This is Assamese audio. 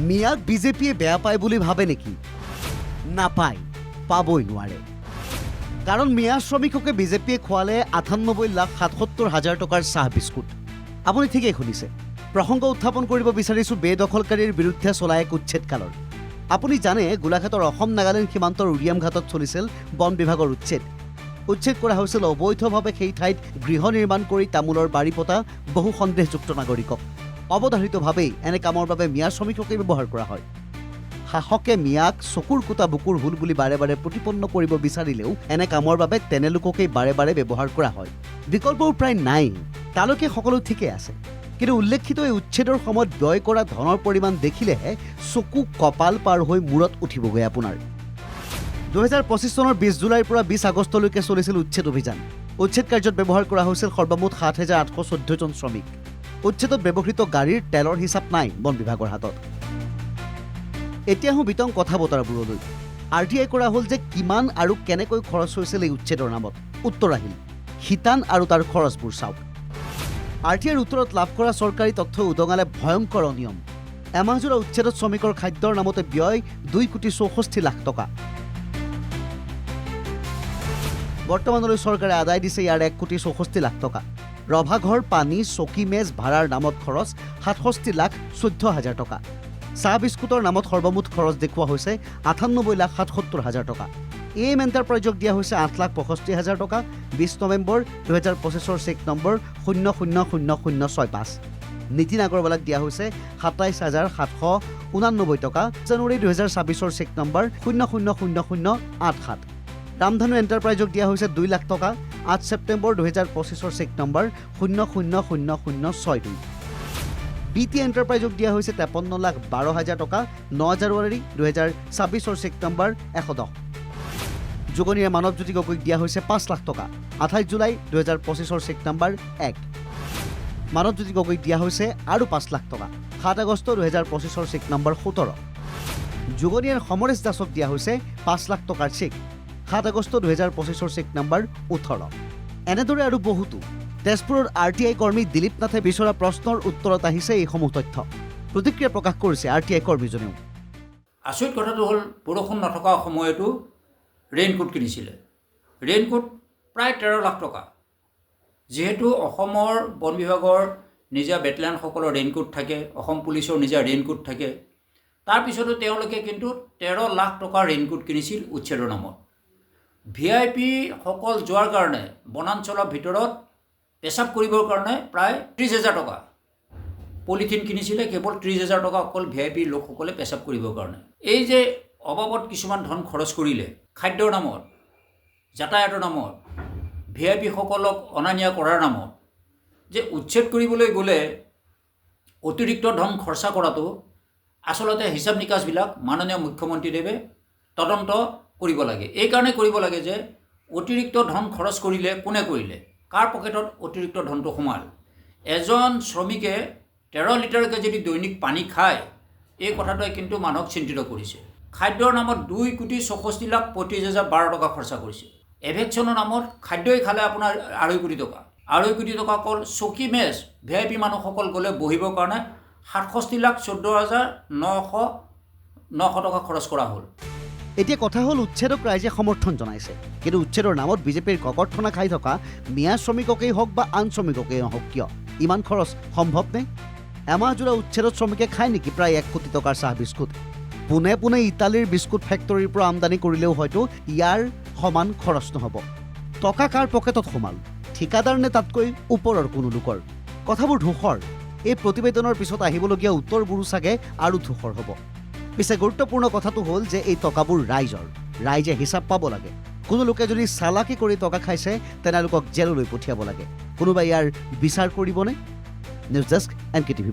মিয়াক বিজেপিয়ে বেয়া পায় বুলি ভাবে নেকি? নাপায়, পাবই নোৱাৰে। কাৰণ মিয়া শ্ৰমিককে বিজেপিয়ে খোৱালে 98,77,000 টকাৰ চাহ বিস্কুট। আপুনি ঠিকেই শুনিছে। প্ৰসংগ উত্থাপন কৰিব বিচাৰিছোঁ বেদখলকাৰীৰ বিৰুদ্ধে চলা এক উচ্ছেদকালৰ। আপুনি জানে গোলাঘাটৰ অসম নাগালেণ্ড সীমান্তৰ উৰিয়াম ঘাটত চলিছিল বন বিভাগৰ উচ্ছেদ কৰা হৈছিল অবৈধভাৱে সেই ঠাইত গৃহ নিৰ্মাণ কৰি তামোলৰ বাৰী পতা বহু সন্দেহযুক্ত নাগৰিকক। অৱধাৰিতভাৱেই এনে কামৰ বাবে মিয়া শ্ৰমিককে ব্যৱহাৰ কৰা হয়। শাসকে মিয়াক চকুৰ কুটা বুকুৰ হুল বুলি বাৰে বাৰে প্ৰতিপন্ন কৰিব বিচাৰিলেও এনে কামৰ বাবে তেনে লোককেই বাৰে বাৰে ব্যৱহাৰ কৰা হয়। বিকল্পও প্ৰায় নাই। তালৈকে সকলো ঠিকে আছে, কিন্তু উল্লেখিত এই উচ্ছেদৰ সময়ত ব্যয় কৰা ধনৰ পৰিমাণ দেখিলেহে চকু কপাল পাৰ হৈ মূৰত উঠিবগৈ আপোনাৰ। 2025 চনৰ 20 জুলাইৰ পৰা 20 আগষ্টলৈকে চলিছিল উচ্ছেদ অভিযান। উচ্ছেদ কাৰ্যত ব্যৱহাৰ কৰা হৈছিল সৰ্বমুঠ 7,814 জন শ্ৰমিক। উচ্ছেদত ব্যৱহৃত গাড়ীৰ তেলৰ হিচাপ নাই বন বিভাগৰ হাতত। এতিয়া আহোঁ বিতং কথা বতৰাবোৰলৈ। RTI কৰা হ'ল যে কিমান আৰু কেনেকৈ খৰচ হৈছিল এই উচ্ছেদৰ নামত। উত্তৰ আহিল, শিতান আৰু তাৰ খৰচবোৰ চাওক। RTIৰ উত্তৰত লাভ কৰা চৰকাৰী তথ্যই উদঙালে ভয়ংকৰ অনিয়ম। এমাহজোৰা উচ্ছেদত শ্ৰমিকৰ খাদ্যৰ নামতে ব্যয় 2,64,00,000 টকা। বৰ্তমানলৈ চৰকাৰে আদায় দিছে ইয়াৰ 1,64,00,000 টকা। ৰভাঘৰ, পানী, চকী মেজ ভাড়াৰ নামত খৰচ 67,14,000 টকা। চাহ বিস্কুটৰ নামত সৰ্বমুঠ খৰচ দেখুওৱা হৈছে 98,77,000 টকা। AM এণ্টাৰপ্ৰাইজক দিয়া হৈছে 8,65,000 টকা। 20 নৱেম্বৰ 2025 চেক নম্বৰ 000065। নীতিন আগৰৱালাক দিয়া হৈছে 27,789 টকা। জানুৱাৰী 2026 চেক নম্বৰ 000087। ৰামধানু এণ্টাৰপ্ৰাইজক দিয়া হৈছে 2 লাখ টকা। 8 ছেপ্টেম্বৰ 2025 চেক নম্বৰ 000062। BT এণ্টাৰপ্ৰাইজক দিয়া হৈছে 53,12,000 টকা। 9 জানুৱাৰী 2026 চেক নম্বৰ 110। যোগনীয়ে মানৱজ্যোতি গগৈক দিয়া হৈছে 5 লাখ টকা। 28 জুলাই 2025 চেক নম্বৰ 1। মানৱজ্যোতি গগৈক দিয়া হৈছে আৰু 5 লাখ টকা। 7 আগষ্ট 2025 চেক নম্বৰ 17। যোগনীয়াৰ সমৰেশ দাসক দিয়া হৈছে 5 লাখ টকাৰ চেক। 7 August 2025 check number 18। এনেদৰে আৰু বহুতো। তেজপুৰৰ RTI কৰ্মী দিলীপ নাথে বিচৰা প্ৰশ্নৰ উত্তৰত আহিছে এইসমূহ তথ্য। প্ৰতিক্ৰিয়া প্ৰকাশ কৰিছে RTI কৰ্মীজনেও। আচৰিত কথাটো হ'ল, বৰষুণ নথকা সময়তো ৰেইনকোট কিনিছিলে। ৰেইনকোট প্ৰায় 13 লাখ টকা। যিহেতু অসমৰ বন বিভাগৰ নিজা বেটেলিয়ানসকলৰ ৰেইনকোট থাকে, অসম পুলিচৰ নিজা ৰেইনকোট থাকে, তাৰপিছতো তেওঁলোকে কিন্তু 13 লাখ টকাৰ ৰেইনকোট কিনিছিল উচ্ছেদৰ নামত। VIP সকল যোৱাৰ কাৰণে বনাঞ্চলৰ ভিতৰত পেচাব কৰিবৰ কাৰণে প্ৰায় 30,000 টকা পলিথিন কিনিছিলে, কেৱল 30,000 টকা অকল VIP লোকসকলে পেচাব কৰিবৰ কাৰণে। এই যে অবাবত কিছুমান ধন খৰচ কৰিলে খাদ্যৰ নামত, যাতায়াতৰ নামত, VIP সকলক অনা নিয়া কৰাৰ নামত, যে উচ্ছেদ কৰিবলৈ গ'লে অতিৰিক্ত ধন খৰচা কৰাটো আচলতে হিচাপ নিকাচবিলাক মাননীয় মুখ্যমন্ত্ৰীদেৱে তদন্ত কৰিব লাগে। এইকাৰণে কৰিব লাগে যে অতিৰিক্ত ধন খৰচ কৰিলে কোনে কৰিলে, কাৰ পকেটত অতিৰিক্ত ধনটো সোমাল। এজন শ্ৰমিকে 13 লিটাৰকৈ যদি দৈনিক পানী খায়, এই কথাটোৱে কিন্তু মানুহক চিন্তিত কৰিছে। খাদ্যৰ নামত 2,64,25,012 টকা খৰচা কৰিছে। এভেকশ্যনৰ নামত খাদ্যই খালে আপোনাৰ 2.5 কোটি টকা। 2.5 কোটি টকা অকল চকী মেজ VIP মানুহসকল গ'লে বহিবৰ কাৰণে 67,14,900 টকা খৰচ কৰা হ'ল। এতিয়া কথা হ'ল, উচ্ছেদক ৰাইজে সমৰ্থন জনাইছে, কিন্তু উচ্ছেদৰ নামত বিজেপিৰ ককৰ্থনা খাই থকা মিয়া শ্ৰমিককেই হওক বা আন শ্ৰমিককেই নহওক কিয় ইমান খৰচ সম্ভৱনে? এমাহজোৰা উচ্ছেদত শ্ৰমিকে খায় নেকি প্ৰায় 1 কোটি টকাৰ চাহ বিস্কুট? পোনে পোনে ইটালীৰ বিস্কুট ফেক্টৰীৰ পৰা আমদানি কৰিলেও হয়তো ইয়াৰ সমান খৰচ নহ'ব। টকা কাৰ পকেটত সোমাল? ঠিকাদাৰ নে তাতকৈ ওপৰৰ কোনো লোকৰ? কথাবোৰ ধূসৰ। এই প্ৰতিবেদনৰ পিছত আহিবলগীয়া উত্তৰবোৰো চাগে আৰু ধূসৰ হ'ব। পিছে গুৰুত্বপূৰ্ণ কথাটো হ'ল যে এই টকাবোৰ ৰাইজৰ। ৰাইজে হিচাপ পাব লাগে। কোনো লোকে যদি চালাকি কৰি টকা খাইছে, তেনেলোকক জেললৈ পঠিয়াব লাগে। কোনোবাই ইয়াৰ বিচাৰ কৰিবনে? News desk NKTV+।